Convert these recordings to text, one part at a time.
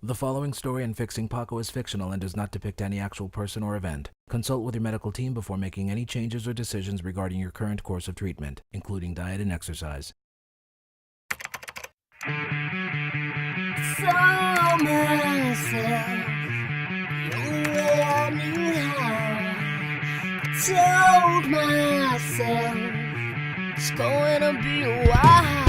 The following story in Fixing Paco is fictional and does not depict any actual person or event. Consult with your medical team before making any changes or decisions regarding your current course of treatment, including diet and exercise. Saw myself the only way I knew how. Told myself it's going to be a while.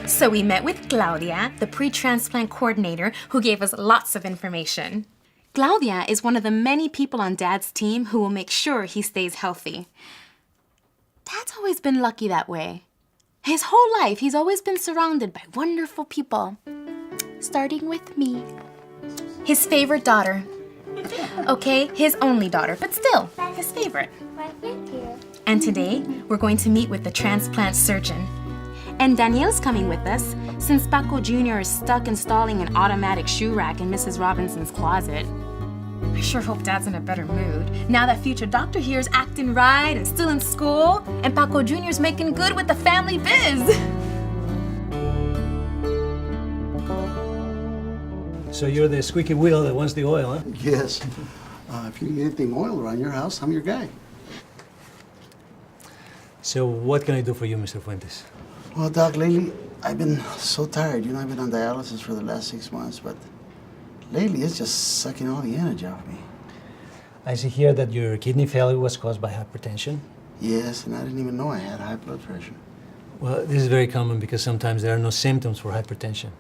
So we met with Claudia, the pre-transplant coordinator, who gave us lots of information. Claudia is one of the many people on Dad's team who will make sure he stays healthy. Dad's always been lucky that way. His whole life, he's always been surrounded by wonderful people. Starting with me. His favorite daughter. Okay, his only daughter, but still, his favorite. And today, we're going to meet with the transplant surgeon. And Danielle's coming with us, since Paco Jr. is stuck installing an automatic shoe rack in Mrs. Robinson's closet. I sure hope Dad's in a better mood, now that future doctor here is acting right and still in school, and Paco Jr.'s making good with the family biz. So you're the squeaky wheel that wants the oil, huh? Yes. If you need anything oil around your house, I'm your guy. So what can I do for you, Mr. Fuentes? Well, Doc, lately I've been so tired. You know, I've been on dialysis for the last 6 months, but lately it's just sucking all the energy out of me. I see here that your kidney failure was caused by hypertension. Yes, and I didn't even know I had high blood pressure. Well, this is very common because sometimes there are no symptoms for hypertension.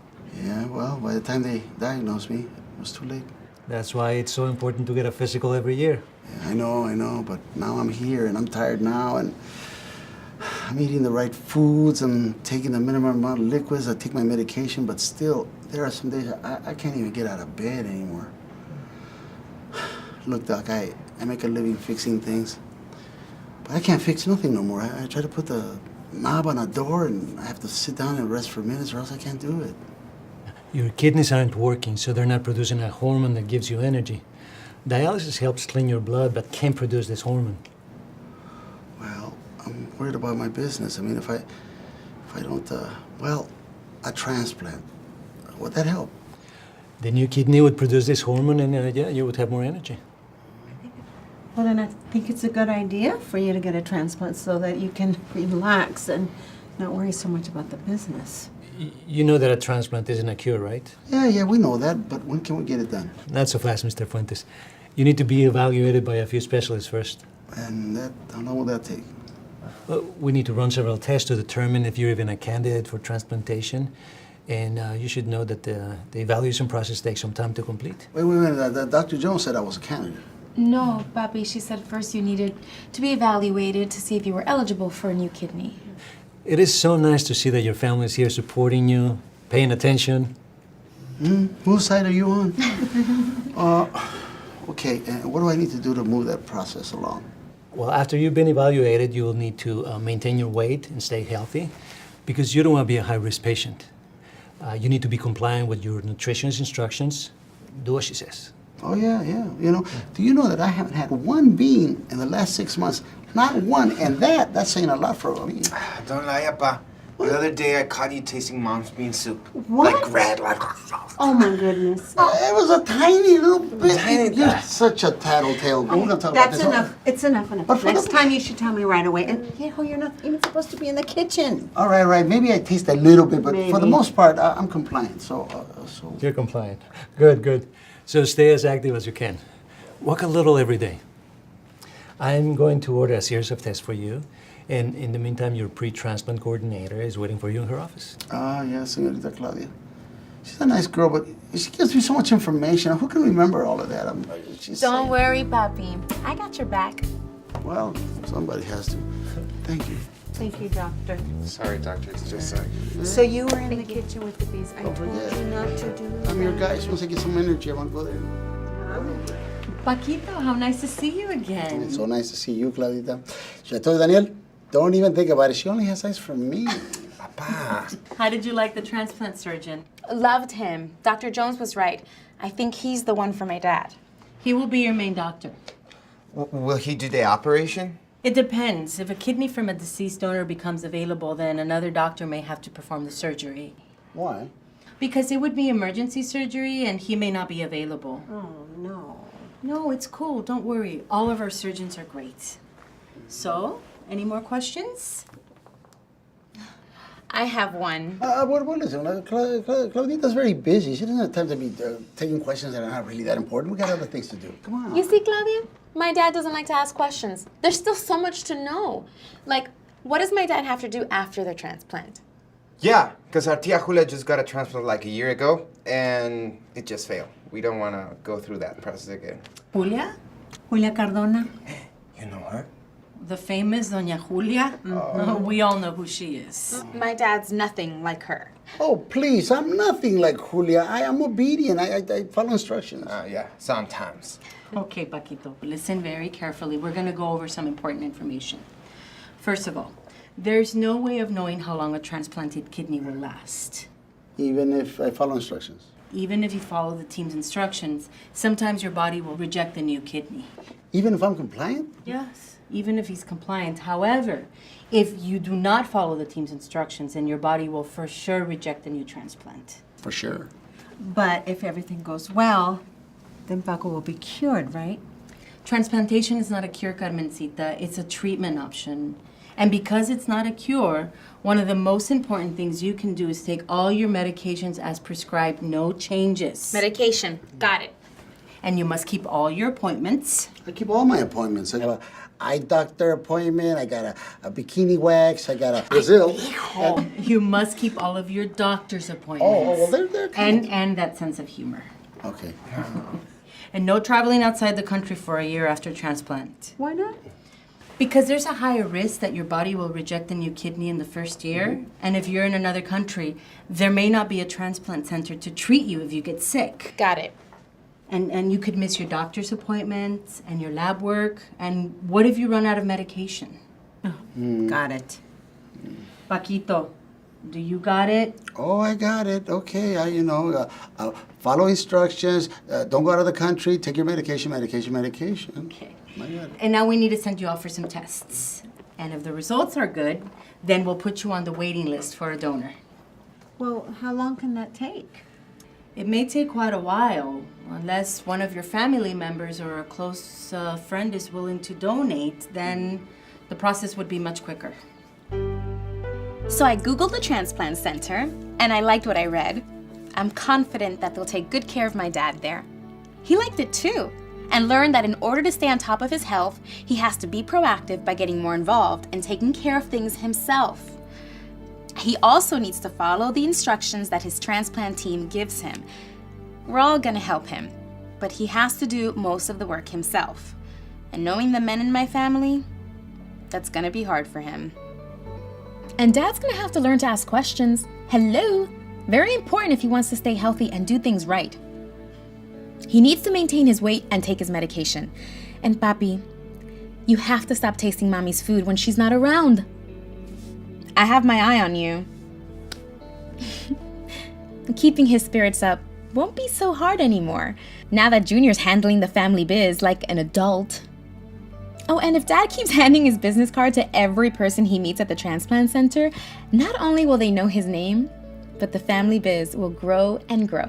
Yeah, well, by the time they diagnosed me, it was too late. That's why it's so important to get a physical every year. Yeah, I know, but now I'm here and I'm tired now, and I'm eating the right foods, I'm taking the minimum amount of liquids, I take my medication, but still, there are some days I can't even get out of bed anymore. Look, Doc, I make a living fixing things, but I can't fix nothing no more. I try to put the knob on a door, and I have to sit down and rest for minutes, or else I can't do it. Your kidneys aren't working, so they're not producing a hormone that gives you energy. Dialysis helps clean your blood, but can't produce this hormone. Well, I'm worried about my business. I mean, if I don't, well, a transplant, would that help? The new kidney would produce this hormone, and yeah, you would have more energy. Well, then I think it's a good idea for you to get a transplant so that you can relax and not worry so much about the business. You know that a transplant isn't a cure, right? Yeah, we know that, but when can we get it done? Not so fast, Mr. Fuentes. You need to be evaluated by a few specialists first. And how long will that take? Well, we need to run several tests to determine if you're even a candidate for transplantation. And you should know that the evaluation process takes some time to complete. Wait a minute. Dr. Jones said I was a candidate. No, Papi, she said first you needed to be evaluated to see if you were eligible for a new kidney. It is so nice to see that your family is here supporting you, paying attention. Whose side are you on? Okay, and what do I need to do to move that process along? Well, after you've been evaluated, you will need to maintain your weight and stay healthy because you don't want to be a high-risk patient. You need to be compliant with your nutritionist instructions. Do what she says. Oh, yeah. You know, do you know that I haven't had one bean in the last 6 months? Not one, and that's saying a lot for me. Don't lie, Appa. The other day I caught you tasting Mom's bean soup. What? Like red, like... Oh, my goodness. It was a tiny little bit. Tiny- You're such a tattletale. We're gonna talk about That's this. enough. It's enough. But for Next the- time you should tell me right away. And, you know, you're not even supposed to be in the kitchen. All right. Maybe I taste a little bit, but for the Maybe. most part, I'm compliant. So. You're compliant. Good. So stay as active as you can. Walk a little every day. I'm going to order a series of tests for you. And in the meantime, your pre-transplant coordinator is waiting for you in her office. Yeah, Senorita Claudia. She's a nice girl, but she gives me so much information. Who can remember all of that? Don't worry, Papi. I got your back. Well, somebody has to. Thank you. Thank you, doctor. Sorry, doctor. It's just So you were in the kitchen with the bees. I told yeah. you not to do that. I'm your guy. As soon as I get some energy, I want to go there. Paquito, how nice to see you again. It's so nice to see you, Claudita. Should I tell you, Daniel? Don't even think about it. She only has eyes for me. Papa. How did you like the transplant surgeon? Loved him. Dr. Jones was right. I think he's the one for my dad. He will be your main doctor. Will he do the operation? It depends. If a kidney from a deceased donor becomes available, then another doctor may have to perform the surgery. Why? Because it would be emergency surgery and he may not be available. Oh, no. No, it's cool. Don't worry. All of our surgeons are great. So, any more questions? I have one. What is it? Claudita's very busy. She doesn't have time to be taking questions that are not really that important. We got other things to do. Come on. You see, Claudia? My dad doesn't like to ask questions. There's still so much to know. Like, what does my dad have to do after the transplant? Yeah, because our tia Julia just got a transplant like a year ago, and it just failed. We don't want to go through that process again. Julia? Julia Cardona? You know her? The famous Doña Julia? We all know who she is. My dad's nothing like her. Oh, please. I'm nothing like Julia. I am obedient. I follow instructions. Yeah, sometimes. Okay, Paquito, listen very carefully. We're going to go over some important information. First of all, there's no way of knowing how long a transplanted kidney will last. Even if I follow instructions. Even if you follow the team's instructions, sometimes your body will reject the new kidney. Even if I'm compliant? Yes, even if he's compliant. However, if you do not follow the team's instructions, then your body will for sure reject the new transplant. For sure. But if everything goes well, then Paco will be cured, right? Transplantation is not a cure, Carmencita. It's a treatment option. And because it's not a cure, one of the most important things you can do is take all your medications as prescribed, no changes. Medication. Got it. And you must keep all your appointments. I keep all my appointments. I got an eye doctor appointment. I got a bikini wax. I got a Brazil. You must keep all of your doctor's appointments. Oh, well, they're and that sense of humor. Okay. And no traveling outside the country for a year after transplant. Why not? Because there's a higher risk that your body will reject a new kidney in the first year. And if you're in another country, there may not be a transplant center to treat you if you get sick. Got it. And you could miss your doctor's appointments and your lab work. And what if you run out of medication? Got it. Paquito, do you got it? Oh, I got it. Okay, follow instructions. Don't go out of the country. Take your medication. Okay. I got it. And now we need to send you off for some tests. And if the results are good, then we'll put you on the waiting list for a donor. Well, how long can that take? It may take quite a while, unless one of your family members or a close friend is willing to donate, then the process would be much quicker. So I Googled the transplant center, and I liked what I read. I'm confident that they'll take good care of my dad there. He liked it too, and learned that in order to stay on top of his health, he has to be proactive by getting more involved and taking care of things himself. He also needs to follow the instructions that his transplant team gives him. We're all gonna help him, but he has to do most of the work himself. And knowing the men in my family, that's gonna be hard for him. And Dad's gonna have to learn to ask questions. Hello! Very important if he wants to stay healthy and do things right. He needs to maintain his weight and take his medication. And Papi, you have to stop tasting Mommy's food when she's not around. I have my eye on you. Keeping his spirits up won't be so hard anymore, now that Junior's handling the family biz like an adult. Oh, and if Dad keeps handing his business card to every person he meets at the transplant center, not only will they know his name, but the family biz will grow and grow.